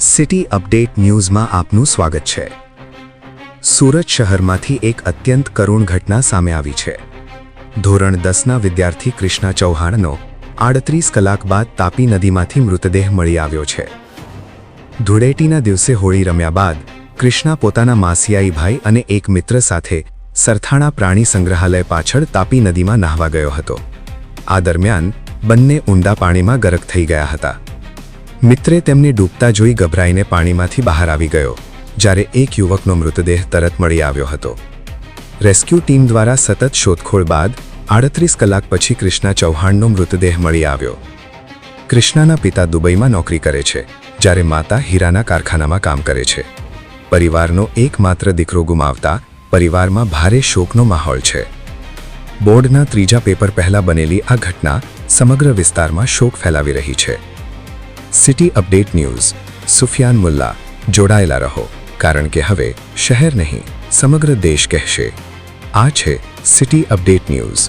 City update ન્યૂઝમાં આપનું સ્વાગત છે। સુરત શહેરમાંથી એક અત્યંત કરુણ ઘટના સામે આવી છે। ધોરણ 10ના વિદ્યાર્થી કૃષ્ણા ચૌહાણનો 38 કલાક બાદ તાપી નદીમાંથી મૃતદેહ મળી આવ્યો છે। ધૂળેટીના દિવસે હોળી રમ્યા બાદ કૃષ્ણા પોતાના માસિયાઈ ભાઈ અને એક મિત્ર સાથે સરથાણા પ્રાણી સંગ્રહાલય પાછળ તાપી નદીમાં નહાવા ગયો હતો। આ દરમિયાન બંને ઊંડા પાણીમાં ગરક થઈ ગયા હતા। મિત્રે તેમને ડૂબતા જોઈ ગભરાઈને પાણીમાંથી બહાર આવી ગયો, જ્યારે એક યુવકનો મૃતદેહ તરત મળી આવ્યો હતો। રેસ્ક્યુ ટીમ દ્વારા સતત શોધખોળ બાદ 38 કલાક પછી કૃષ્ણા ચૌહાણનો મૃતદેહ મળી આવ્યો। કૃષ્ણાના પિતા દુબઈમાં નોકરી કરે છે, જ્યારે માતા હીરાના કારખાનામાં કામ કરે છે। પરિવારનો એકમાત્ર દીકરો ગુમાવતા પરિવારમાં ભારે શોકનો માહોલ છે। બોર્ડના ત્રીજા પેપર પહેલા બનેલી આ ઘટના સમગ્ર વિસ્તારમાં શોક ફેલાવી રહી છે। City update news Sufiyan Mulla જોડાયેલા રહો, કારણ કે હવે શહેર નહીં સમગ્ર દેશ કહેશે। આ છે સિટી અપડેટ ન્યૂઝ।